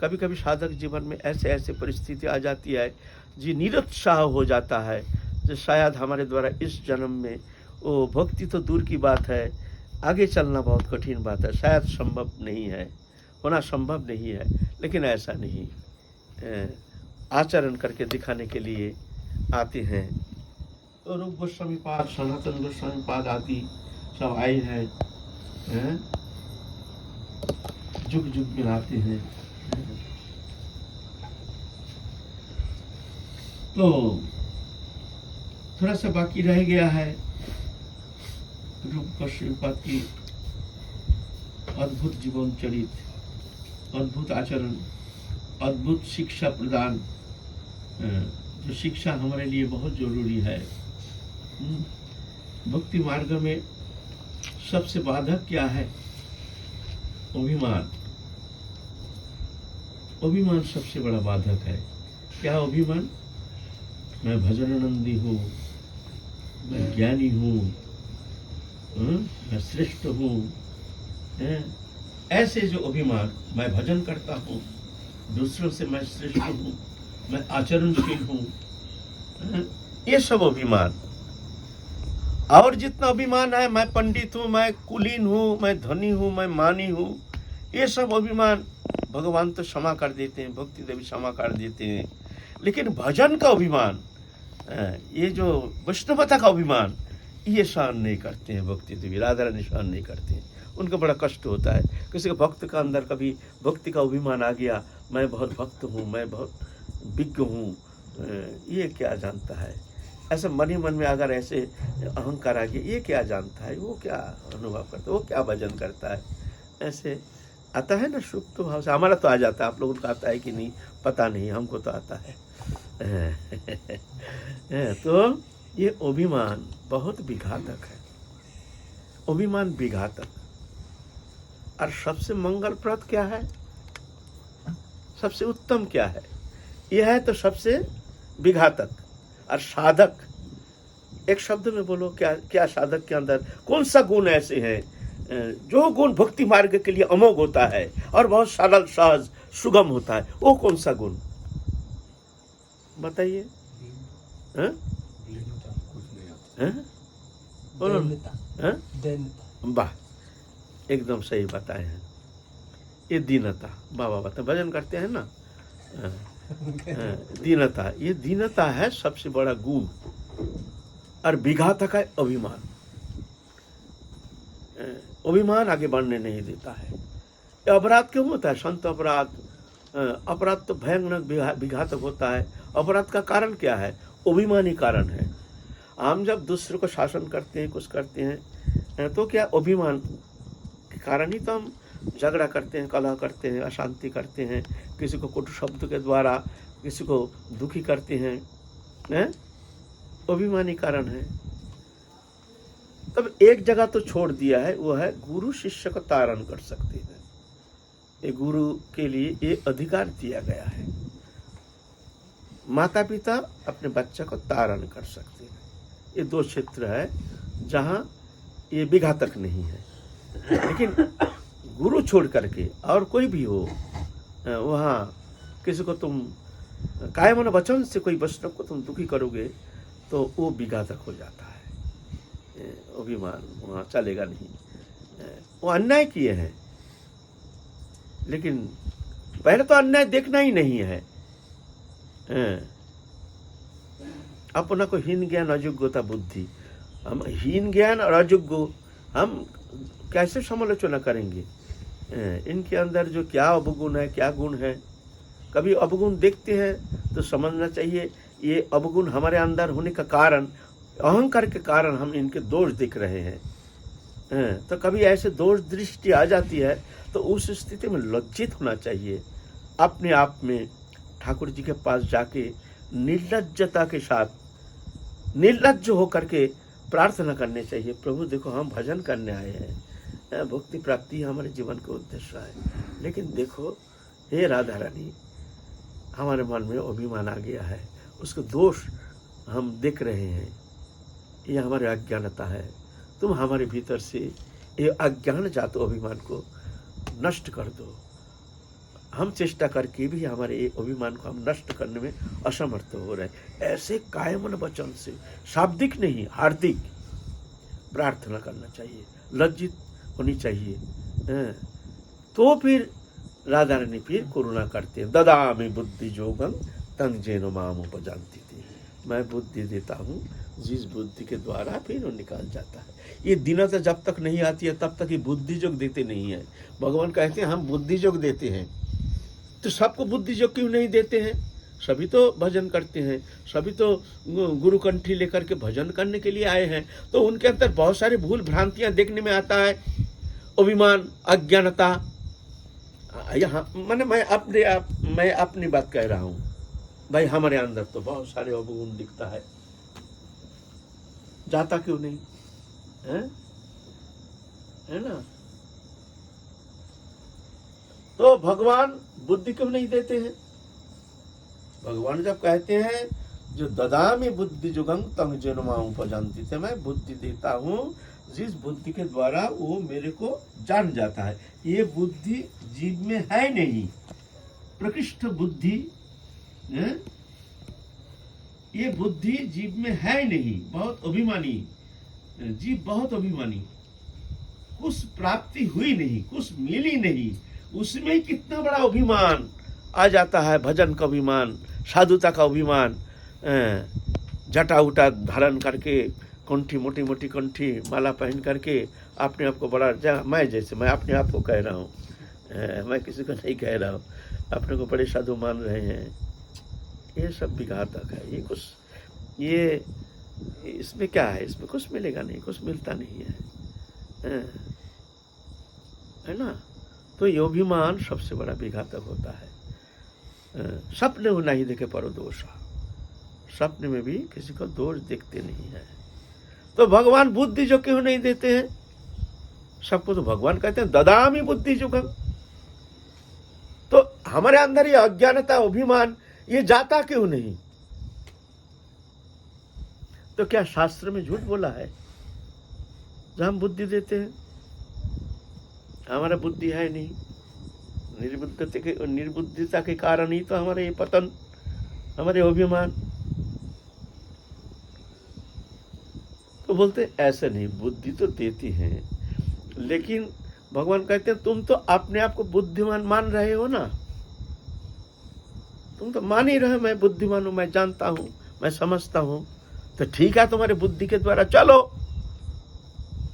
कभी कभी साधक जीवन में ऐसे ऐसे परिस्थिति आ जाती है जी, निरुत्साह हो जाता है, जो शायद हमारे द्वारा इस जन्म में वो भक्ति तो दूर की बात है, आगे चलना बहुत कठिन बात है, शायद संभव नहीं है, होना संभव नहीं है। लेकिन ऐसा नहीं, आचरण करके दिखाने के लिए आते हैं। तो रूप गोस्वामी पाद, सनातन गोस्वामी पाद आदि सब आए हैं, जुग जुग में आते हैं। तो थोड़ा सा बाकी रह गया है रूप गोस्वामी पाद की अद्भुत जीवन चरित, अद्भुत आचरण, अद्भुत शिक्षा प्रदान, जो शिक्षा हमारे लिए बहुत जरूरी है। भक्ति मार्ग में सबसे बाधक क्या है? अभिमान। अभिमान सबसे बड़ा बाधक है। क्या अभिमान? मैं भजनानंदी हूँ, मैं ज्ञानी हूँ, मैं श्रेष्ठ हूँ, ऐसे जो अभिमान, मैं भजन करता हूँ, दूसरों से मैं श्रेष्ठ हूँ, मैं आचरणशील हूँ, ये सब अभिमान। और जितना अभिमान है, मैं पंडित हूँ, मैं कुलीन हूँ, मैं धनी हूँ, मैं मानी हूँ, ये सब अभिमान भगवान तो क्षमा कर देते हैं, भक्ति देवी क्षमा कर देते हैं। लेकिन भजन का अभिमान, ये जो वैष्णवता का अभिमान, ये सहन नहीं करते हैं भक्ति देवी, राधा रानी सहन नहीं करते हैं। उनको बड़ा कष्ट होता है। किसी के भक्त का अंदर कभी भक्ति का अभिमान आ गया, मैं बहुत भक्त हूँ, मैं बहुत विज्ञ हूँ, ये क्या जानता है? ऐसे मन ही मन में अगर ऐसे अहंकार आ गया, ये क्या जानता है, वो क्या अनुभव करता है, वो क्या भजन करता है, ऐसे आता है ना सुप्त भाव से। हमारा तो आ जाता है, आप लोगों को आता है कि नहीं पता नहीं, हमको तो आता है। तो ये अभिमान बहुत विघातक है, अभिमान विघातक। और सबसे मंगलप्रद क्या है, सबसे उत्तम क्या है? यह है तो सबसे विघातक। और साधक, एक शब्द में बोलो, क्या क्या साधक के अंदर कौन सा गुण ऐसे हैं जो गुण भक्ति मार्ग के लिए अमोघ होता है और बहुत सरल, सहज, सुगम होता है? वो कौन सा गुण बताइए? बोलो। वाह, एकदम सही बताए हैं। ये दीनता, बाबा बता, भजन करते हैं ना, दीनता, ये दीनता है सबसे बड़ा गुण। और विघातक है अभिमान। अभिमान आगे बढ़ने नहीं देता है। ये अपराध क्यों होता है? संत अपराध, अपराध तो भयानक विघातक होता है। अपराध का कारण क्या है? अभिमानी कारण है। हम जब दूसरे को शासन करते हैं, कुछ करते हैं, तो क्या अभिमान के कारण ही तो हम झगड़ा करते हैं, कलह करते हैं, अशांति करते हैं, किसी को कटु शब्द के द्वारा किसी को दुखी करते हैं, अभिमानी कारण है। तब एक जगह तो छोड़ दिया है, वो है गुरु शिष्य को तारण कर सकते हैं। ये गुरु के लिए ये अधिकार दिया गया है। माता पिता अपने बच्चे को तारण कर सकते हैं। ये दो क्षेत्र है जहाँ ये विघातक नहीं है। लेकिन गुरु छोड़ करके और कोई भी हो, वहाँ किसी को तुम कायम मन वचन से कोई वैष्णव को तुम दुखी करोगे तो वो विघातक हो जाता है। अभिमान वहाँ चलेगा नहीं। वो अन्याय किए हैं, लेकिन पहले तो अन्याय देखना ही नहीं है। अपना को हीन ज्ञान अयोग्यता बुद्धि, हम हीन ज्ञान और अयोग्य हम कैसे समालोचना करेंगे? इनके अंदर जो क्या अवगुण है, क्या गुण है, कभी अवगुण देखते हैं तो समझना चाहिए ये अवगुण हमारे अंदर होने का कारण, अहंकार के कारण हम इनके दोष देख रहे हैं। तो कभी ऐसे दोष दृष्टि आ जाती है तो उस स्थिति में लज्जित होना चाहिए। अपने आप में ठाकुर जी के पास जाके निर्लज्जता के साथ, निर्लज्ज होकर के प्रार्थना करनी चाहिए। प्रभु देखो, हम भजन करने आए हैं, भक्ति प्राप्ति हमारे जीवन का उद्देश्य है, लेकिन देखो हे राधा रानी, हमारे मन में अभिमान आ गया है, उसको दोष हम देख रहे हैं, ये हमारे अज्ञानता है। तुम हमारे भीतर से ये अज्ञान जात अभिमान को नष्ट कर दो। हम चेष्टा करके भी हमारे ये अभिमान को हम नष्ट करने में असमर्थ हो रहे हैं। ऐसे कायमन वचन से, शाब्दिक नहीं हार्दिक प्रार्थना करना चाहिए, लज्जित होनी चाहिए। तो फिर राधा रानी फिर करुणा करते हैं। ददामि बुद्धि जोगं तं येन माम उपजानति थी, मैं बुद्धि देता हूँ जिस बुद्धि के द्वारा फिर वो निकाल जाता है। ये दीनता जब तक नहीं आती है तब तक ये बुद्धि जोग देते नहीं है। भगवान कहते हैं हम बुद्धि जोग देते हैं, तो सबको बुद्धि जोग क्यों नहीं देते हैं? सभी तो भजन करते हैं, सभी तो गुरु कंठी लेकर के भजन करने के लिए आए हैं, तो उनके अंदर बहुत सारी भूल भ्रांतियां देखने में आता है, अभिमान, अज्ञानता। यहाँ मैं अपनी बात कह रहा हूँ भाई, हमारे अंदर तो बहुत सारे अवगुण दिखता है, जाता क्यों नहीं है ना? तो भगवान बुद्धि क्यों नहीं देते हैं? भगवान जब कहते हैं जो ददामि बुद्धि जुगं तं येन माम उपजानति थे, मैं बुद्धि देता हूँ जिस बुद्धि के द्वारा वो मेरे को जान जाता है। ये बुद्धि जीव में है नहीं, प्रकृष्ट बुद्धि है? ये बुद्धि जीव में है नहीं, बहुत अभिमानी जीव, बहुत अभिमानी, कुछ प्राप्ति हुई नहीं, कुछ मिली नहीं, उसमें कितना बड़ा अभिमान आ जाता है। भजन का अभिमान, साधुता का अभिमान, जटा उटा धारण करके, कंठी मोटी मोटी कंठी माला पहन करके अपने आप को बड़ा, मैं अपने आप को कह रहा हूँ, मैं किसी को नहीं कह रहा हूँ, अपने को बड़े साधु मान रहे हैं। ये सब विघातक है। ये कुछ, ये इसमें क्या है? इसमें कुछ मिलेगा नहीं, कुछ मिलता नहीं है ना? तो ये अभिमान सबसे बड़ा विघातक होता है। सपने में नहीं देखे पर दोषा, सपने में भी किसी को दोष देखते नहीं है। तो भगवान बुद्धि जो क्यों नहीं देते हैं? सबको तो भगवान कहते हैं ददामि बुद्धि जुगं। तो हमारे अंदर ये अज्ञानता, अभिमान, ये जाता क्यों नहीं? तो क्या शास्त्र में झूठ बोला है जहां हम बुद्धि देते हैं? हमारा बुद्धि है नहीं, निर्बुद्धिता के कारण ही तो हमारे ये पतन, हमारे अभिमान। तो बोलते ऐसे नहीं, बुद्धि तो देती हैं, लेकिन भगवान कहते हैं तुम तो अपने आप को बुद्धिमान मान रहे हो ना, तुम तो मान ही रहे मैं बुद्धिमान हूं, मैं जानता हूं, मैं समझता हूं। तो ठीक है, तुम्हारी बुद्धि के द्वारा चलो,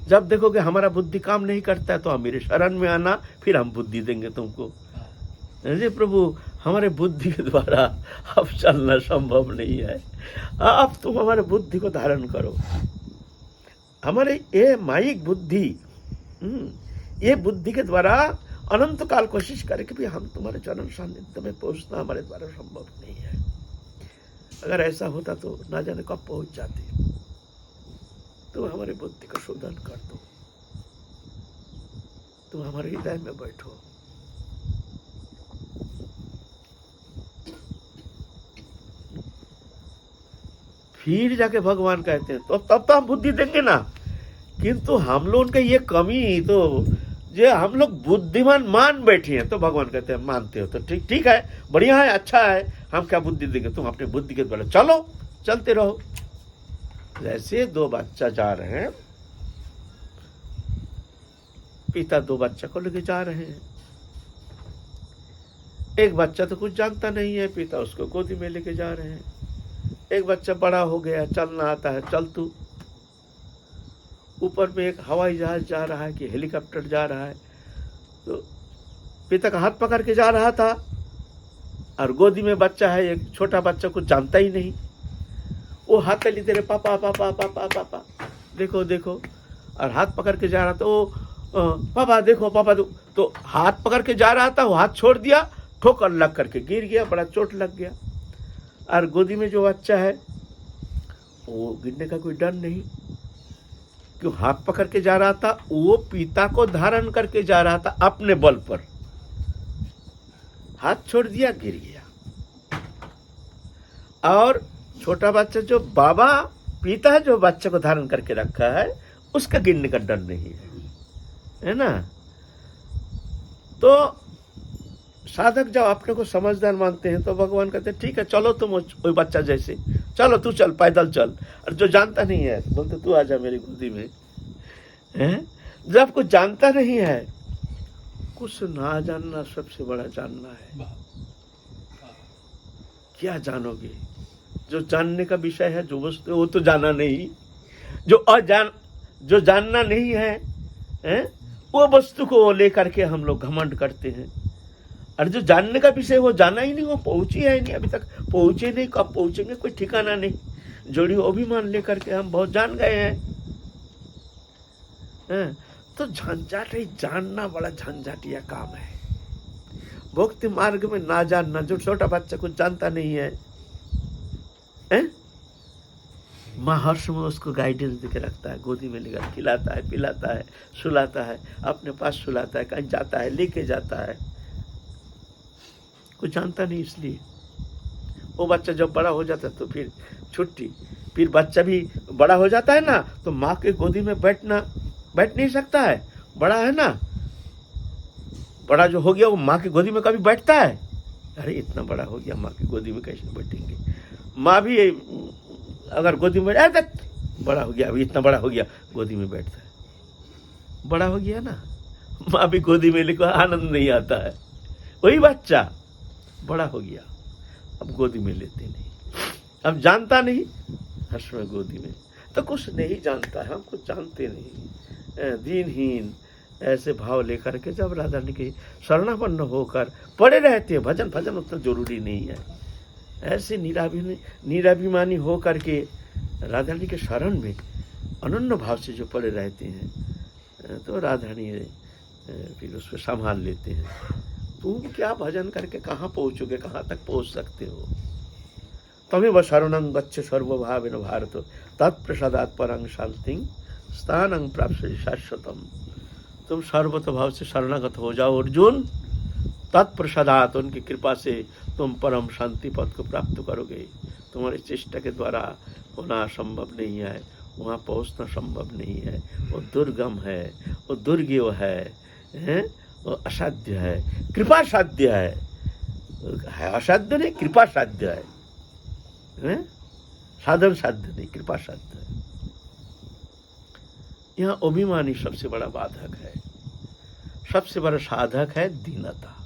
जब देखोगे हमारा बुद्धि काम नहीं करता है तो हम मेरे शरण में आना, फिर हम बुद्धि देंगे तुमको। अरे प्रभु, हमारे बुद्धि के द्वारा अब चलना संभव नहीं है, अब तुम हमारे बुद्धि को धारण करो। हमारे ये माइक बुद्धि, ये बुद्धि के द्वारा अनंत काल कोशिश करें कि भी हम तुम्हारे चरण सानिध्य में पहुंचना हमारे द्वारा संभव नहीं है। अगर ऐसा होता तो ना जाने कब पहुंच जाते। तुम हमारी बुद्धि का शोधन कर दो, तुम हमारे हृदय में बैठो। फिर जाके भगवान कहते हैं तो तब तो हम बुद्धि देंगे ना, किंतु हम लोग का ये कमी तो जो हम लोग बुद्धिमान मान बैठे हैं, तो भगवान कहते हैं मानते हो तो ठीक है, बढ़िया है, अच्छा है, हम क्या बुद्धि देंगे, तुम अपने बुद्धि के द्वारा चलो, चलते रहो। जैसे दो बच्चा जा रहे हैं, पिता दो बच्चा को लेके जा रहे हैं। एक बच्चा तो कुछ जानता नहीं है, पिता उसको गोदी में लेके जा रहे हैं। एक बच्चा बड़ा हो गया, चलना आता है, चल तू। ऊपर में एक हवाई जहाज जा रहा है कि हेलीकॉप्टर जा रहा है, तो पिता का हाथ पकड़ के जा रहा था, और गोदी में बच्चा है, एक छोटा बच्चा कुछ जानता ही नहीं, वो हाथ ले तेरे पापा पापा पापा पापा देखो देखो, और हाथ पकड़ के जा रहा था, वो पापा देखो पापा दो, तो हाथ पकड़ के जा रहा था, वो हाथ छोड़ दिया, ठोकर लग करके गिर गया, बड़ा चोट लग गया। और गोदी में जो बच्चा है वो गिरने का कोई डर नहीं, क्यों हाथ पकड़ के जा रहा था, वो पिता को धारण करके जा रहा था अपने बल पर, हाथ छोड़ दिया, गिर गया। और छोटा बच्चा जो बाबा पिता जो बच्चे को धारण करके रखा है, उसका गिरने का डर नहीं है ना। तो साधक जब अपने को समझदार मानते हैं तो भगवान कहते हैं ठीक है चलो तुम कोई बच्चा जैसे, चलो तू चल, पैदल चल। और जो जानता नहीं है बोलते तू आजा मेरी गोदी में। हैं? जब कुछ जानता नहीं है, कुछ ना जानना सबसे बड़ा जानना है। क्या जानोगे? जो जानने का विषय है, जो वस्तु, वो तो जाना नहीं। जो जानना नहीं है, वो वस्तु को लेकर के हम लोग घमंड करते हैं। और जो जानने का विषय वो जाना ही नहीं, वो पहुंची है नहीं, अभी तक पहुंचे नहीं, कब पहुंचेंगे कोई ठिकाना नहीं। जोड़ी अभिमान लेकर के हम बहुत जान गए हैं। तो झंझाट ही जानना बड़ा झंझाटिया काम है। भक्ति मार्ग में ना जानना, जो छोटा बच्चा कुछ जानता नहीं है, माँ हर समय उसको गाइडेंस देके रखता है, गोदी में लेकर खिलाता है, पिलाता है, सुलाता है, अपने पास सुलाता है, कहीं जाता है लेके जाता है। कुछ जानता नहीं, इसलिए वो बच्चा जब बड़ा हो जाता है तो फिर छुट्टी। फिर बच्चा भी बड़ा हो जाता है ना, तो माँ के गोदी में बैठ नहीं सकता है। बड़ा है ना, बड़ा जो हो गया वो माँ की गोदी में कभी बैठता है? अरे इतना बड़ा हो गया, माँ की गोदी में कैसे बैठेंगे? माँ भी अगर गोदी में बड़ा हो गया, अभी इतना बड़ा हो गया, गोदी में बैठता है। बड़ा हो गया ना, माँ भी गोदी में, लेकिन आनंद नहीं आता है। वही बच्चा बड़ा हो गया, अब गोदी में लेते नहीं, अब जानता नहीं, हर समय गोदी में। तो कुछ नहीं जानता है, हम कुछ जानते नहीं, दीनहीन ऐसे भाव लेकर के जब राधा रानी के शरणापन्न होकर पड़े रहते हैं। भजन भजन उतना जरूरी नहीं है। ऐसे निराभिमानी हो करके राधा रानी के शरण में अनन्य भाव से जो पड़े रहते हैं, तो राधा रानी फिर उसको संभाल लेते हैं। तुम क्या भजन करके कहाँ पहुँचोगे, कहाँ तक पहुँच सकते हो? तमेव शरणं गच्छ सर्वभावेन भारत, तत्प्रसादात् परं शांतिं स्थानं प्राप्स्यसि शाश्वतम्। तुम सर्वतो भाव से शरणागत हो जाओ अर्जुन, तत्प्रसादात, उनकी कृपा से तुम परम शांति पद को प्राप्त करोगे। तुम्हारी चेष्टा के द्वारा होना संभव नहीं है, वहाँ पहुँचना संभव नहीं है। वो दुर्गम है, वो दुर्गेय है, वो असाध्य है, कृपा साध्य है। असाध्य नहीं, कृपा साध्य है। साधन साध्य नहीं, कृपा साध्य है। यहाँ अभिमानी सबसे बड़ा बाधक है। सबसे बड़ा साधक है दीनता।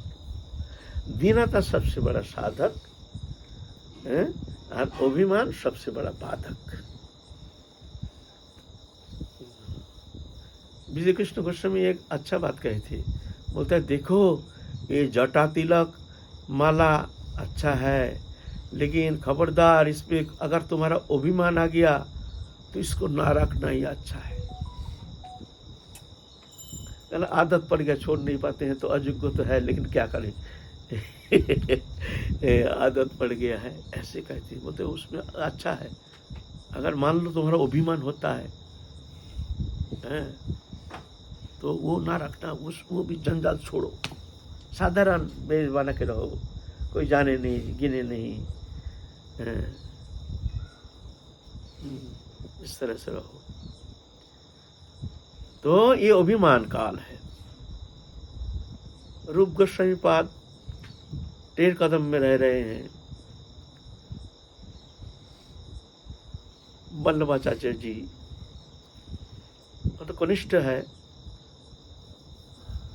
दीनता सबसे बड़ा साधक है, और अभिमान सबसे बड़ा बाधक। विजय कृष्ण गोस्वामी एक अच्छा बात कही थी। बोलता है देखो ये जटा तिलक माला अच्छा है, लेकिन खबरदार इस पे अगर तुम्हारा अभिमान आ गया तो इसको ना रखना ही अच्छा है। आदत पड़ गया, छोड़ नहीं पाते हैं, तो अयोग्य तो है, लेकिन क्या करें आदत पड़ गया है, ऐसे कहते बोलते उसमें अच्छा है। अगर मान लो तुम्हारा अभिमान होता है, तो वो ना रखना, वो भी जंजाल छोड़ो, साधारण बेज बना के रहो, कोई जाने नहीं गिने नहीं, इस तरह से रहो। तो ये अभिमान काल है। रूप गोस्वामी पाद 13 कदम में रह रहे हैं। वल्लभाचार्य जी वो तो कनिष्ठ है,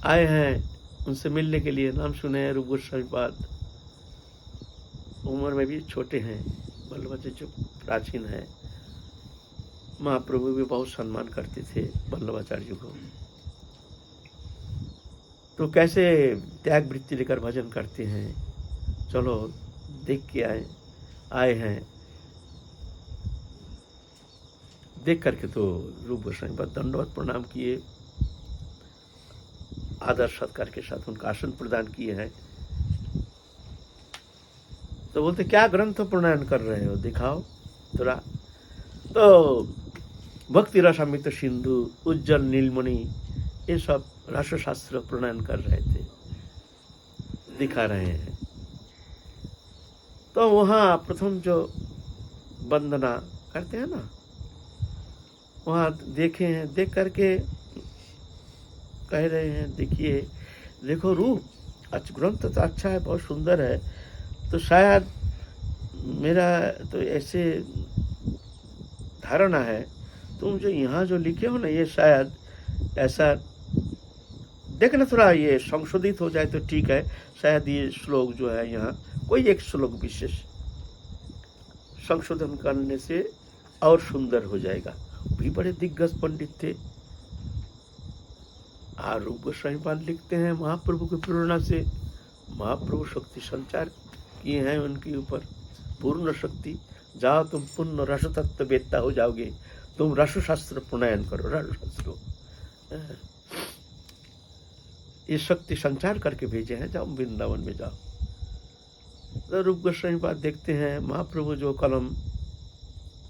आए हैं उनसे मिलने के लिए। नाम सुने हैं रूप गोस्वामी पाद, उम्र में भी छोटे हैं। वल्लभाचार्य जो प्राचीन है, महाप्रभु भी बहुत सम्मान करते थे वल्लभाचार्य को। तो कैसे त्याग वृत्ति लेकर भजन करते हैं, चलो देख के आए हैं। देख करके तो रूप गोस्वामी पर दंडवत प्रणाम किए, आदर सत्कार के साथ उनका आसन प्रदान किए हैं। तो बोलते क्या ग्रंथ प्रणाम कर रहे हो, दिखाओ थोड़ा। तो भक्ति रसामृत सिंधु, उज्जवल नीलमणि, ये सब राष्ट्रशास्त्र प्रणाम कर रहे थे, दिखा रहे हैं। तो वहाँ प्रथम जो वंदना करते हैं ना, वहाँ देखे हैं, देख करके कह रहे हैं देखिए, देखो रूप अच्छा, ग्रंथ तो अच्छा है, बहुत सुंदर है। तो शायद मेरा तो ऐसे धारणा है, तुम जो यहाँ जो लिखे हो ना, ये शायद ऐसा देखना, थोड़ा ये संशोधित हो जाए तो ठीक है। शायद ये श्लोक जो है यहाँ, कोई एक श्लोक विशेष संशोधन करने से और सुंदर हो जाएगा। भी बड़े दिग्गज पंडित थे। और रूप गोस्वामी पाद लिखते हैं, महाप्रभु की प्रेरणा से महाप्रभु शक्ति संचार किए हैं उनके ऊपर, पूर्ण शक्ति। जाओ तुम पूर्ण रस तत्व वेत्ता हो जाओगे, तुम रस शास्त्र प्रणयन करो, रस शास्त्र ये शक्ति संचार करके भेजे हैं, जाओ वृंदावन में जाओ। तो रूप गोस्वामी पाद देखते हैं, महाप्रभु जो कलम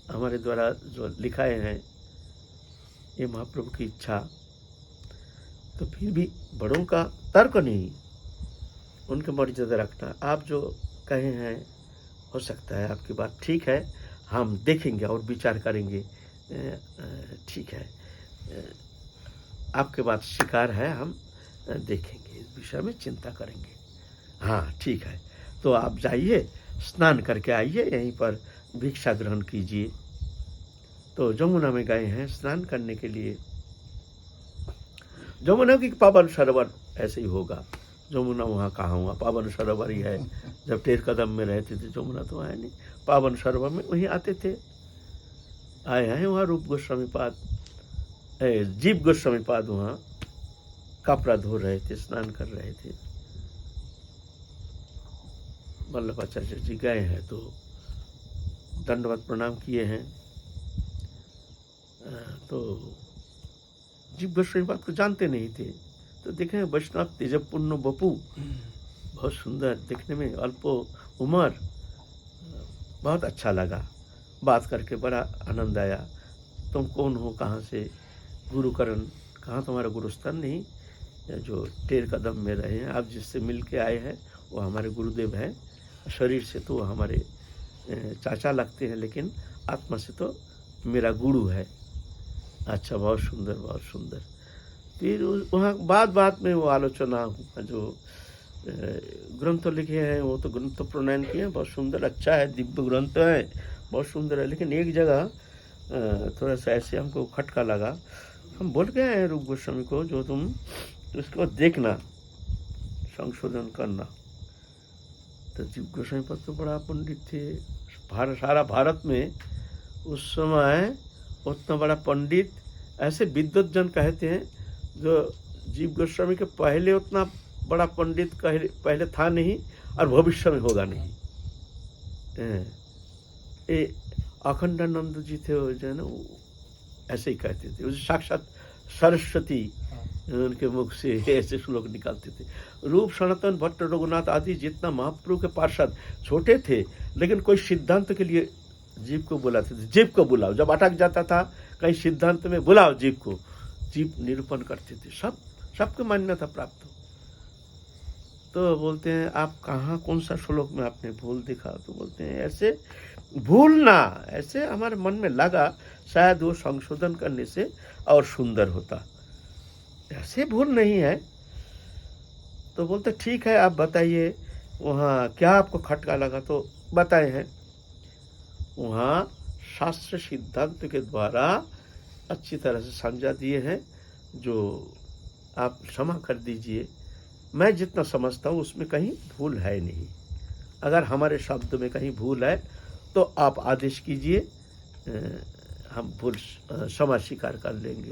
हमारे द्वारा जो लिखाए हैं, ये महाप्रभु की इच्छा। तो फिर भी बड़ों का तर्क नहीं, उनके मर्यादा रखना। आप जो कहे हैं, हो सकता है आपकी बात ठीक है, हम देखेंगे और विचार करेंगे, ठीक है, आपके बात स्वीकार है, हम देखेंगे, इस विषय में चिंता करेंगे। हाँ ठीक है, तो आप जाइए, स्नान करके आइए, यहीं पर भिक्षा ग्रहण कीजिए। तो जमुना में गए हैं स्नान करने के लिए। जमुना की पावन सरोवर ऐसे ही होगा। जमुना वहाँ कहाँ हुआ, पावन सरोवर ही है। जब टेर कदम में रहते थे, जमुना तो आया नहीं, पावन सरोवर में वहीं आते थे। आए हैं वहाँ रूप गोस्वामी पाद, जीव गोस्वामी पाद वहाँ कपड़ा धो रहे थे, स्नान कर रहे थे। वल्लभाचार्य जी गए हैं तो दंडवत प्रणाम किए हैं। तो जीव गोस्वामी पाद को जानते नहीं थे, तो देखे वैष्णव तेजपूर्ण बपू, बहुत सुंदर दिखने में, अल्पो उम्र, बहुत अच्छा लगा। बात करके बड़ा आनंद आया। तुम कौन हो, कहाँ से, गुरुकरण, कहाँ तुम्हारा गुरुस्थान नहीं, जो टेर कदम में रहे हैं, आप जिससे मिल के आए हैं वो हमारे गुरुदेव हैं। शरीर से तो हमारे चाचा लगते हैं, लेकिन आत्मा से तो मेरा गुरु है। अच्छा, बहुत सुंदर, बहुत सुंदर। फिर वहाँ बात में वो आलोचना, जो ग्रंथ लिखे हैं वो तो ग्रंथ प्रणयन किए हैं, बहुत सुंदर, अच्छा है, दिव्य ग्रंथ है, बहुत सुंदर है। लेकिन एक जगह थोड़ा सा ऐसे हमको खटका लगा। हम बोल गए हैं रूप गोस्वामी को, जो तुम उसको देखना, संशोधन करना। तो जीव गोस्वामी पर तो बड़ा पंडित थे, सारा भारत में उस समय उतना बड़ा पंडित, ऐसे विद्वत जन कहते हैं, जो जीव गोस्वामी के पहले उतना बड़ा पंडित पहले था नहीं और भविष्य में होगा नहीं। ये अखंडानंद जी थे, जो है ना, ऐसे ही कहते थे, उसे साक्षात सरस्वती उनके मुख से ऐसे श्लोक निकालते थे। रूप सनातन भट्ट रघुनाथ आदि जितना महाप्रभु के पार्षद छोटे थे, लेकिन कोई सिद्धांत के लिए जीव को बुलाते थे, जीव को बुलाओ, जब अटक जाता था कहीं सिद्धांत में, बुलाओ जीव को, जीव निरूपण करते थे, सबको मान्यता प्राप्त हो। तो बोलते हैं आप कहाँ, कौन सा श्लोक में आपने भूल दिखा? तो बोलते हैं ऐसे भूल ना, ऐसे हमारे मन में लगा शायद वो संशोधन करने से और सुंदर होता, ऐसे भूल नहीं है। तो बोलते ठीक है, आप बताइए वहाँ क्या आपको खटका लगा? तो बताए हैं, वहाँ शास्त्र सिद्धांत के द्वारा अच्छी तरह से समझा दिए हैं, जो आप क्षमा कर दीजिए, मैं जितना समझता हूँ उसमें कहीं भूल है नहीं। अगर हमारे शब्द में कहीं भूल है तो आप आदेश कीजिए, हम भूल क्षमा स्वीकार कर लेंगे।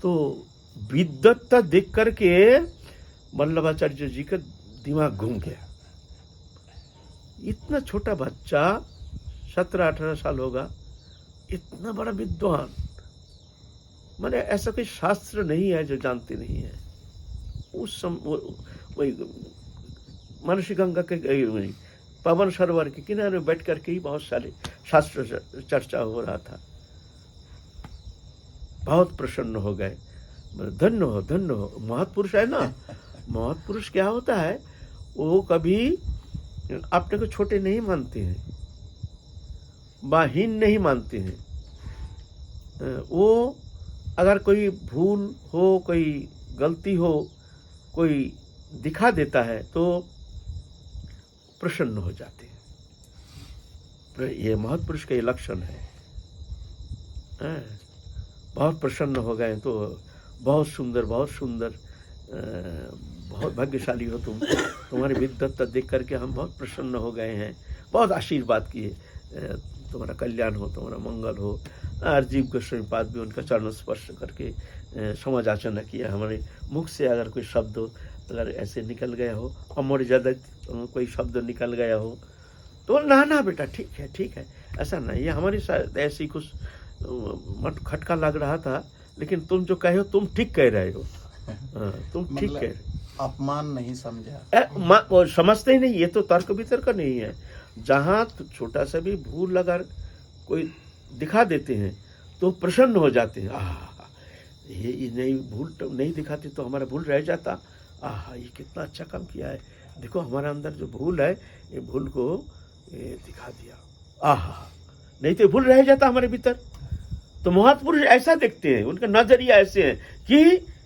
तो विद्वत्ता देख करके वल्लभाचार्य जी का दिमाग घूम गया। इतना छोटा बच्चा, 17-18 साल होगा, इतना बड़ा विद्वान, माने ऐसा कोई शास्त्र नहीं है जो जानते नहीं है। उस वही मनसी गंगा के पवन सरोवर के किनारे बैठ करके ही बहुत सारे शास्त्र चर्चा हो रहा था। बहुत प्रसन्न हो गए, धन्य हो, धन्य हो। महत्पुरुष है ना, महत्पुरुष क्या होता है, वो कभी अपने को छोटे नहीं मानते हैं, बाहीन नहीं मानते हैं। वो अगर कोई भूल हो, कोई गलती हो, कोई दिखा देता है तो प्रसन्न हो जाते हैं। ये महापुरुष का ये लक्षण है। बहुत प्रसन्न हो गए तो बहुत सुंदर, बहुत सुंदर, बहुत भाग्यशाली हो तुम, तुम्हारी विद्वत्ता देख करके हम बहुत प्रसन्न हो गए हैं, बहुत आशीर्वाद किए, तुम्हारा कल्याण हो, तुम्हारा मंगल हो। राजीव गोस्वामी पाद भी उनका चरण स्पर्श करके समाचाचना किया। हमारे मुख से अगर कोई शब्द अगर ऐसे निकल गया हो, अमर ज़्यादा कोई शब्द निकल गया हो तो ना ना बेटा ठीक है, ठीक है, ऐसा नहीं। ये हमारी शायद ऐसी कुछ खटका लग रहा था, लेकिन तुम जो कहे हो तुम ठीक कह रहे हो। तुम ठीक कह रहे हो। अपमान नहीं समझा, समझते ही नहीं। ये तो तर्क वितर्क नहीं है। जहाँ छोटा सा भी भूल अगर कोई दिखा देते हैं तो प्रसन्न हो जाते हैं। ये नहीं भूल नहीं दिखाते तो हमारा भूल रह जाता। ये कितना अच्छा काम किया है, देखो हमारा अंदर जो भूल है, ये भूल को ये दिखा दिया। नहीं तो भूल रह जाता हमारे भीतर। तो महापुरुष ऐसा देखते हैं, उनका नजरिया ऐसे है कि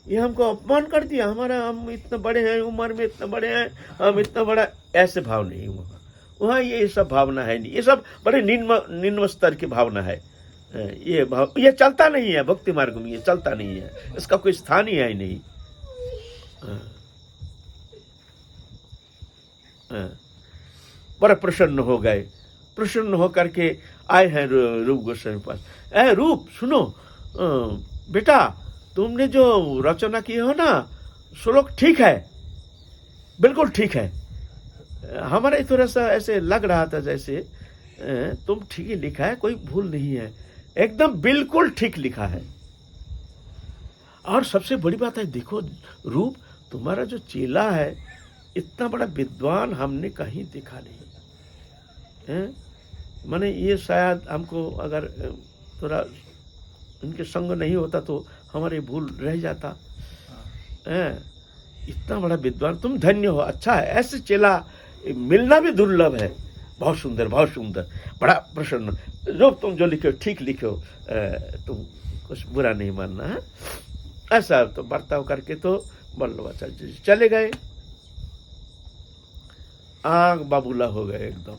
ये हमको अपमान कर दिया, हमारा, हम इतने बड़े हैं, उम्र में इतने बड़े हैं, हम इतना बड़ा, ऐसे भाव नहीं वहाँ ये सब भावना है नहीं। ये सब बड़े निम्न स्तर की भावना है। ये भाव ये चलता नहीं है भक्ति मार्ग में, ये चलता नहीं है, इसका कोई स्थान ही है ही नहीं। बड़ा प्रसन्न हो गए। प्रसन्न होकर के आए हैं रूप गोस्वामी पास। रूप सुनो, बेटा तुमने जो रचना की हो ना, श्लोक ठीक है, बिल्कुल ठीक है। हमारे थोड़ा सा ऐसे लग रहा था जैसे तुम ठीक ही लिखा है, कोई भूल नहीं है, एकदम बिल्कुल ठीक लिखा है। और सबसे बड़ी बात है, देखो रूप, तुम्हारा जो चेला है इतना बड़ा विद्वान हमने कहीं देखा नहीं। माने ये शायद हमको अगर थोड़ा इनके संग नहीं होता तो हमारे भूल रह जाता। इतना बड़ा विद्वान, तुम धन्य हो, अच्छा है, ऐसे चेला मिलना भी दुर्लभ है। बहुत सुंदर, बहुत सुंदर, बड़ा प्रसन्न। जो तुम जो लिखे हो ठीक लिखे हो, तुम कुछ बुरा नहीं मानना है। ऐसा तो बर्ताव करके तो बल्लभाचार्य जी चले गए। आग बाबूला हो गए एकदम,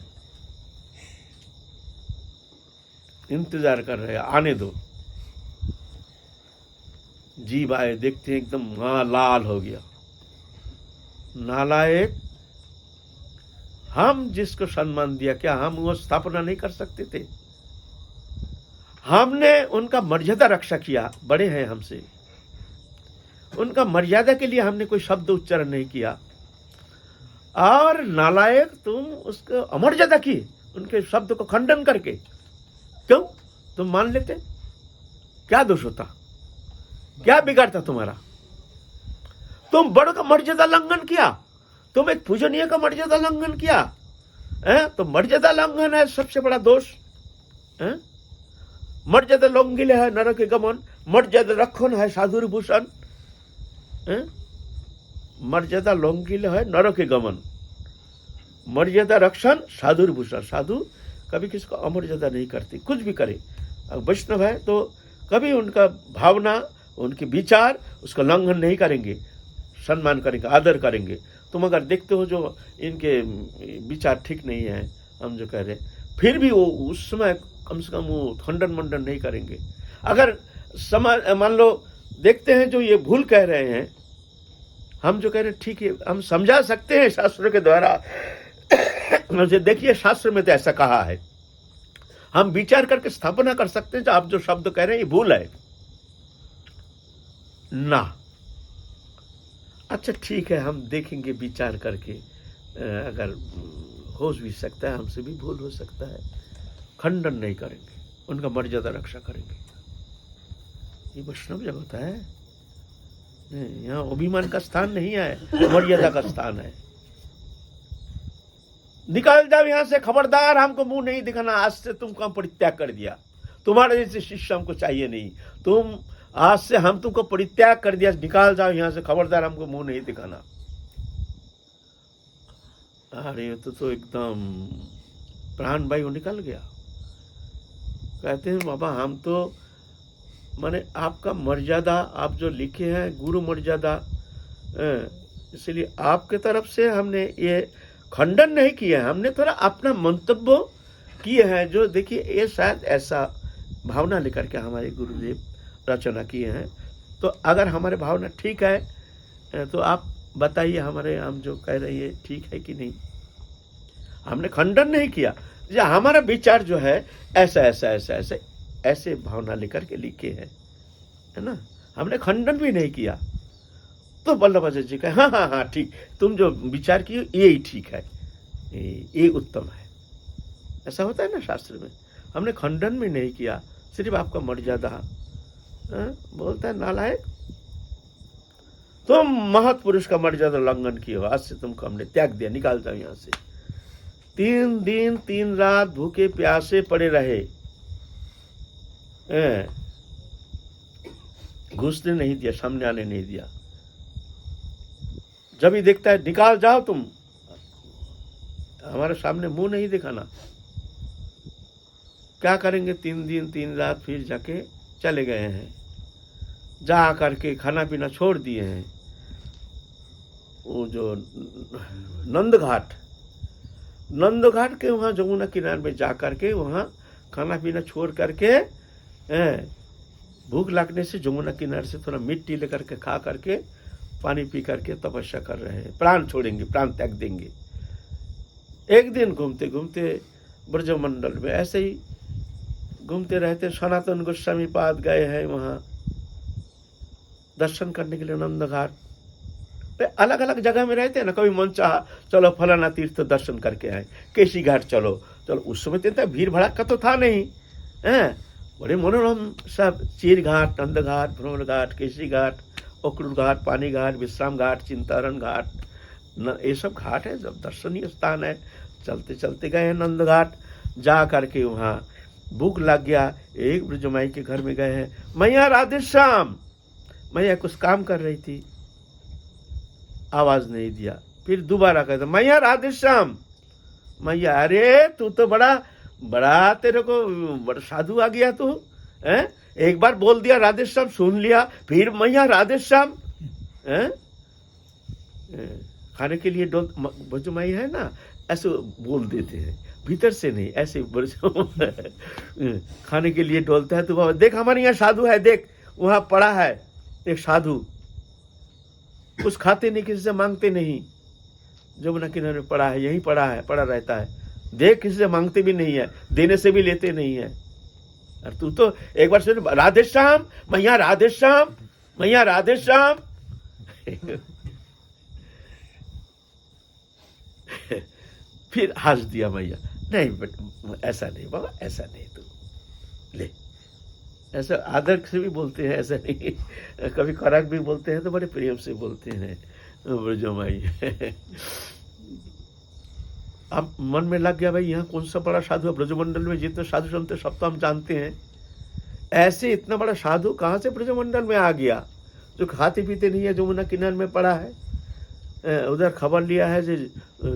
इंतजार कर रहे, आने दो। जीव आए, देखते हैं एकदम लाल हो गया। नालायक, हम जिसको सम्मान दिया, क्या हम वो स्थापना नहीं कर सकते थे? हमने उनका मर्यादा रक्षा किया, बड़े हैं हमसे, उनका मर्यादा के लिए हमने कोई शब्द उच्चारण नहीं किया। और नालायक तुम उसको अमर्यादा की, उनके शब्द को खंडन करके। क्यों? तुम मान लेते, क्या दोष होता, क्या बिगाड़ता तुम्हारा? तुम बड़ों का मर्यादा लंघन किया, तुम एक पूजनीय का मर्यादा लंघन किया है, तो मर्यादा लंघन है सबसे बड़ा दोष है। मर्यादा लंघिले है नरक गमन, मर्यादा रक्षण है साधुर भूषण। मर्यादा लंघिले है नरक गमन, मर्यादा रक्षण साधुर भूषण। साधु कभी किसको अमर्यादा नहीं करती, कुछ भी करे। वैष्णव है तो कभी उनका भावना, उनके विचार, उसका लंघन नहीं करेंगे, सम्मान करेंगे, आदर करेंगे। तुम अगर देखते हो जो इनके विचार ठीक नहीं है, हम जो कह रहे, फिर भी वो उस समय कम से कम वो खंडन मंडन नहीं करेंगे। अगर मान लो देखते हैं जो ये भूल कह रहे हैं, हम जो कह रहे हैं ठीक है, हम समझा सकते हैं शास्त्रों के द्वारा। मुझे देखिए शास्त्र में तो ऐसा कहा है, हम विचार करके स्थापना कर सकते हैं जो आप जो शब्द कह रहे हैं ये भूल है ना। अच्छा ठीक है, हम देखेंगे विचार करके, अगर हो भी सकता है, हमसे भी भूल हो सकता है, खंडन नहीं करेंगे, उनका मर्यादा रक्षा करेंगे। ये वैष्णव जगत है, यहाँ अभिमान का स्थान नहीं है, मर्यादा का स्थान है। निकाल जाओ यहाँ से, खबरदार, हमको मुंह नहीं दिखाना, आज से तुमको परित्याग कर दिया, तुम्हारे जैसे शिष्य हमको चाहिए नहीं, तुम आज से हम तुमको परित्याग कर दिया, निकाल जाओ यहाँ से, खबरदार, हमको मुंह नहीं दिखाना। अरे तो एकदम प्राण वायु निकल गया। कहते हैं बाबा हम तो माने आपका मर्यादा, आप जो लिखे हैं गुरु मर्यादा, इसलिए आपके तरफ से हमने ये खंडन नहीं किया है, हमने थोड़ा अपना मंतव्य किए हैं, जो देखिए ये शायद ऐसा भावना लेकर के हमारे गुरुदेव रचना किए हैं। तो अगर हमारे भावना ठीक है तो आप बताइए हमारे हम जो कह रहे हैं ठीक है कि नहीं। हमने खंडन नहीं किया, जो हमारा विचार जो है ऐसा ऐसा ऐसा ऐसे ऐसे भावना लेकर के लिखे हैं, है ना। हमने खंडन भी नहीं किया। तो वल्लभाचार्य जी कहे हाँ हाँ हाँ ठीक, तुम जो विचार किए यही ठीक है, ये उत्तम है। ऐसा होता है ना शास्त्र में। हमने खंडन भी नहीं किया, सिर्फ आपका मर्यादा बोलता है नालायक, तुम महत पुरुष का मर्यादा उल्लंघन किए हो, आज से तुमको हमने त्याग दिया, निकाल दो यहां से। 3 दिन 3 रात भूखे प्यासे पड़े रहे, घुसने नहीं दिया, सामने आने नहीं दिया। जब ही देखता है निकाल जाओ तुम, हमारे सामने मुंह नहीं दिखाना। क्या करेंगे 3 दिन 3 रात, फिर जाके चले गए हैं, जा करके खाना पीना छोड़ दिए हैं। वो जो नंद घाट के वहाँ जमुना किनारे में जा करके वहाँ खाना पीना छोड़ करके, भूख लगने से जमुना किनारे से थोड़ा मिट्टी लेकर के खा करके पानी पी करके तपस्या कर रहे हैं, प्राण छोड़ेंगे, प्राण त्याग देंगे। एक दिन घूमते घूमते ब्रजमंडल में ऐसे ही घूमते रहते सनातन गोस्वामी पाद गए हैं वहाँ दर्शन करने के लिए। नंद घाट पे अलग अलग जगह में रहते हैं ना, कभी मन चाहा चलो फलाना तीर्थ दर्शन करके आए, केसी घाट चलो। उस समय तो इतना भीड़ भड़ाका तो था नहीं, बड़े मनोरम सब, चीर घाट, नंद घाट, भ्रमण घाट, केसी घाट, अक्रूर घाट, पानी घाट, विश्राम घाट, चिंतारण घाट, ये सब घाट है, जब दर्शनीय स्थान है। चलते चलते गए हैं नंद घाट, जा करके वहाँ भूख लग गया। एक ब्रजमाई के घर में गए हैं, मैया राधे श्याम। मैया कुछ काम कर रही थी, आवाज नहीं दिया। फिर दोबारा कहता मैया राधे श्याम। मैया अरे तू तो बड़ा तेरे को बड़ा साधु आ गया तू, एक बार बोल दिया राधे श्याम, सुन लिया, फिर मैया राधे श्याम। खाने के लिए ब्रजमाई है ना, ऐसे बोल देते हैं, भीतर से नहीं, ऐसे खाने के लिए डोलता है। तो बाबा देख हमारे यहाँ साधु है, देख वहां पड़ा है एक साधु, कुछ खाते नहीं, किसी से मांगते नहीं, जमुना किनारे पड़ा है, यहीं पड़ा है, पड़ा रहता है, देख किसी से मांगते भी नहीं है, देने से भी लेते नहीं है। और तू तो एक बार सुन राधे श्याम, मैया राधे श्याम, मैया राधे श्याम। फिर हंस दिया मैया, नहीं बेटा ऐसा नहीं बाबा, ऐसा नहीं, तू ले। ऐसा आदर से भी बोलते हैं, ऐसा नहीं, कभी खराक भी बोलते हैं तो बड़े प्रेम से बोलते हैं ब्रजमाई। अब मन में लग गया भाई यहाँ कौन सा बड़ा साधु है, ब्रजमंडल में जितने साधु संत सब तो हम जानते हैं, ऐसे इतना बड़ा साधु कहाँ से ब्रजमंडल में आ गया, जो खाते पीते नहीं है, जमुना किनारे में पड़ा है। उधर खबर लिया है जो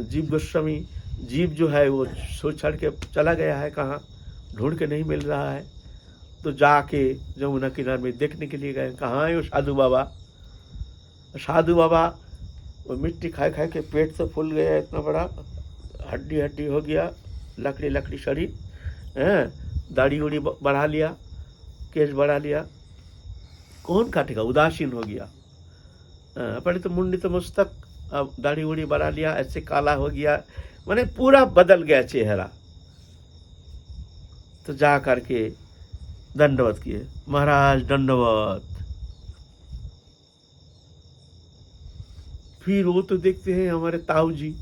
जीव गोस्वामी, जीव जो है वो सोच छाड़ के चला गया है, कहाँ ढूंढ के नहीं मिल रहा है। तो जाके जमुना किनारे में देखने के लिए गए, कहाँ है वो साधु बाबा। साधु बाबा वो मिट्टी खाए खाए के पेट तो फूल गया, इतना बड़ा हड्डी हड्डी हो गया, लकड़ी लकड़ी शरीर, दाढ़ी उड़ी बढ़ा लिया, केस बढ़ा लिया, कौन काटेगा, उदासीन हो गया। पहले तो मुंडी तो मस्तक, अब दाढ़ी उड़ी बढ़ा लिया, ऐसे काला हो गया, माने पूरा बदल गया चेहरा। तो जा करके दंडवत किए, महाराज दंडवत। फिर वो तो देखते हैं हमारे ताऊ जी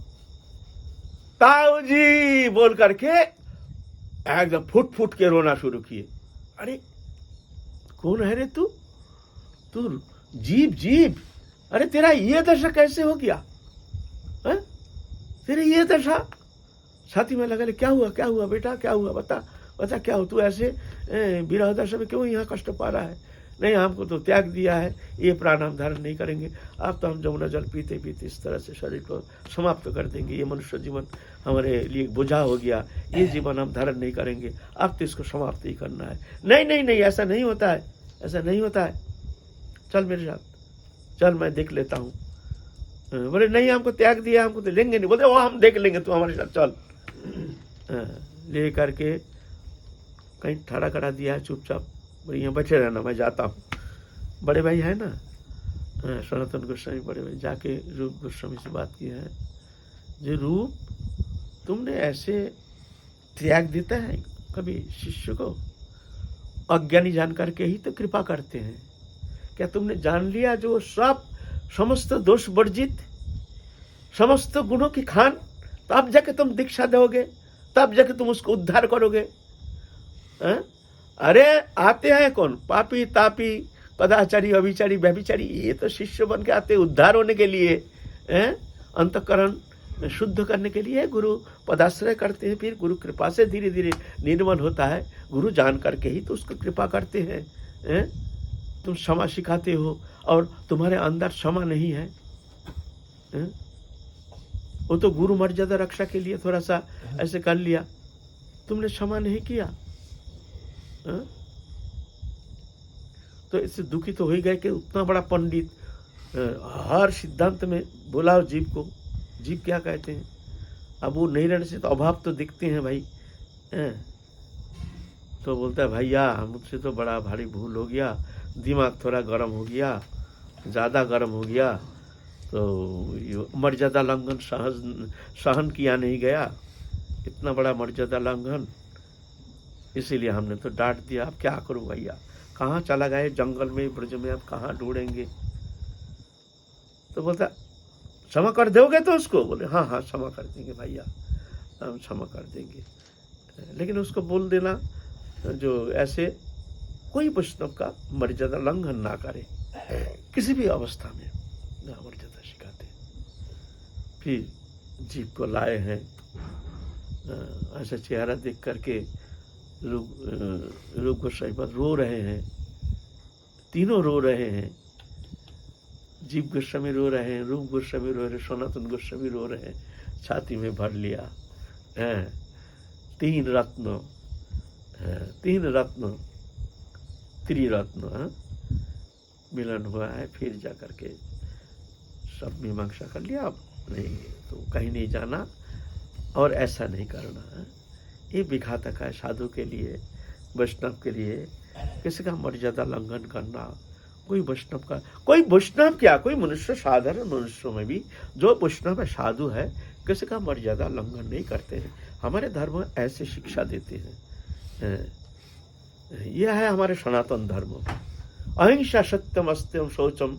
बोल करके एकदम फुट फुट के रोना शुरू किए। अरे कौन है रे तू जीव, अरे तेरा ये दशा कैसे हो गया, तेरे ये दशा। छाती में लगा ले, क्या हुआ बेटा, क्या हुआ, बता क्या हो, तू ऐसे विरह दशा में क्यों यहाँ कष्ट पा रहा है। नहीं हमको तो त्याग दिया है, ये प्राण हम धारण नहीं करेंगे, अब तो हम जमुना जल पीते पीते इस तरह से शरीर को समाप्त कर देंगे, ये मनुष्य जीवन हमारे लिए बोझा हो गया, ये जीवन हम धारण नहीं करेंगे, अब तो इसको समाप्त ही करना है। नहीं ऐसा नहीं होता है, चल मेरे साथ, चल मैं देख लेता हूँ। बोले नहीं हमको त्याग दिया, हमको तो लेंगे नहीं। बोलते वो हम देख लेंगे, तू हमारे साथ चल। ले करके कहीं ठड़ा करा दिया है चुपचाप, बोले यहाँ बचे रहना, मैं जाता हूँ। बड़े भाई है ना सनातन गोस्वामी, बड़े भाई जाके रूप गोस्वामी से बात की है, जो रूप तुमने ऐसे त्याग देता है कभी शिष्य को? अज्ञानी जान करके ही तो कृपा करते हैं। क्या तुमने जान लिया जो सब समस्त दोष वर्जित, समस्त गुणों की खान, तब जाके तुम दीक्षा दोगे, तब जाके तुम उसको उद्धार करोगे? अरे आते हैं कौन? पापी तापी पदाचारी अभिचारी व्यभिचारी, ये तो शिष्य बन के आते उद्धार होने के लिए, अंतःकरण शुद्ध करने के लिए गुरु पदाश्रय करते हैं। फिर गुरु कृपा से धीरे धीरे निर्मल होता है। गुरु जान करके ही तो उसको कृपा करते हैं। तुम क्षमा सिखाते हो और तुम्हारे अंदर क्षमा नहीं है, वो तो गुरु मर्यादा रक्षा के लिए थोड़ा सा ऐसे कर लिया, तुमने क्षमा नहीं किया। तो इससे दुखी तो हो ही गए कि उतना बड़ा पंडित हर सिद्धांत में बोलाओ जीव को, जीव क्या कहते हैं। अब वो नहीं रहने से तो अभाव तो दिखते हैं भाई। तो बोलता है भैया मुझसे तो बड़ा भारी भूल हो गया, दिमाग थोड़ा गर्म हो गया, ज़्यादा गर्म हो गया, तो मर्यादा लंघन सहन किया नहीं गया, इतना बड़ा मर्यादा लंघन, इसीलिए हमने तो डांट दिया। अब क्या करूं भैया, कहाँ चला गए जंगल में ब्रज में, अब कहाँ ढूंढेंगे। तो बोलता क्षमा कर दोगे तो उसको? बोले हाँ हाँ क्षमा कर देंगे भैया, हम क्षमा कर देंगे। लेकिन उसको बोल देना जो ऐसे कोई वैष्णव का मर्यादा लंघन ना करे किसी भी अवस्था में, मर्यादा सिखाते। फिर जीव को लाए हैं, ऐसा चेहरा देख करके रूप गोस्वामी पर रो रहे हैं, तीनों रो रहे हैं। जीव गोस्वामी रो रहे हैं, रूप गोस्वामी रो रहे हैं, सनातन गोस्वामी रो रहे हैं, छाती में भर लिया है। तीन रत्न त्रिरत्न मिलन हुआ है। फिर जा करके सब मीमांसा कर लिया, अब नहीं तो कहीं नहीं जाना और ऐसा नहीं करना है। ये विघातक है साधु के लिए, वैष्णव के लिए। किसी का मर्यादा लंघन करना, कोई वैष्णव का, कोई वैष्णव क्या, कोई मनुष्य, साधारण मनुष्यों में भी जो वैष्णव है साधु है, किसी का मर्यादा लंघन नहीं करते हैं। हमारे धर्म ऐसे शिक्षा देते हैं। यह है हमारे सनातन धर्म। अहिंसा सत्यम अस्त्यम शौचम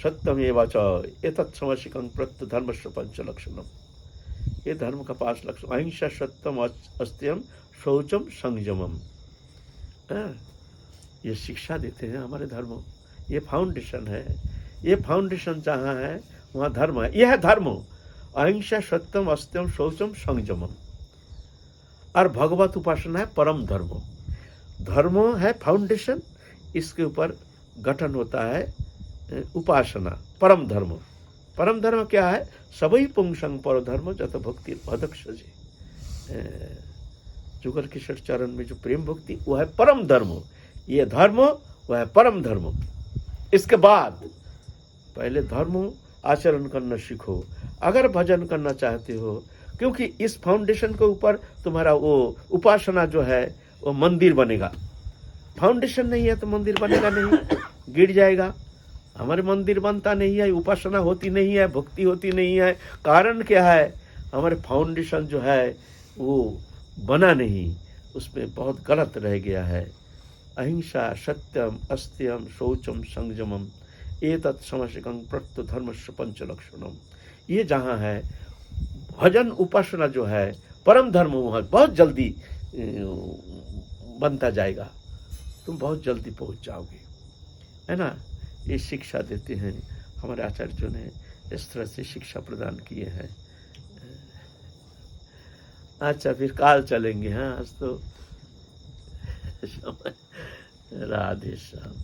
सत्यम एवं च एतत् समशिकं प्रत्य धर्मस्य पंच लक्षणम। ये धर्म का 5 लक्षण, अहिंसा सत्यम अस्त्यम शौचम संयमम, ये शिक्षा देते हैं हमारे धर्म। ये फाउंडेशन है, ये फाउंडेशन जहाँ है वहाँ धर्म है। यह है धर्म, अहिंसा सत्यम अस्त्यम शौचम संयमम। और भगवत उपासना है परम धर्म। धर्म है फाउंडेशन, इसके ऊपर गठन होता है उपासना, परम धर्म। परम धर्म क्या है? सबई पुंसंग पर धर्म जत भक्ति पदक सजे। जुगल किशोर चरण में जो प्रेम भक्ति, वो है परम धर्म। ये धर्म वह है परम धर्म। इसके बाद पहले धर्म आचरण करना सीखो अगर भजन करना चाहते हो, क्योंकि इस फाउंडेशन के ऊपर तुम्हारा वो उपासना जो है वो मंदिर बनेगा। फाउंडेशन नहीं है तो मंदिर बनेगा नहीं, गिर जाएगा। हमारे मंदिर बनता नहीं है, उपासना होती नहीं है, भक्ति होती नहीं है। कारण क्या है? हमारे फाउंडेशन जो है वो बना नहीं, उसमें बहुत गलत रह गया है। अहिंसा सत्यम अस्त्यम शौचम संयमम एतत् समशिकं प्रत्य धर्मस्य पंच लक्षणम। ये जहाँ है भजन उपासना जो है परम धर्म, वहाँ बहुत जल्दी बनता जाएगा, तुम बहुत जल्दी पहुँच जाओगे, है ना। ये शिक्षा देते हैं हमारे आचार्यों ने, इस तरह से शिक्षा प्रदान किए हैं। अच्छा फिर काल चलेंगे। हाँ आज तो राधे श्याम।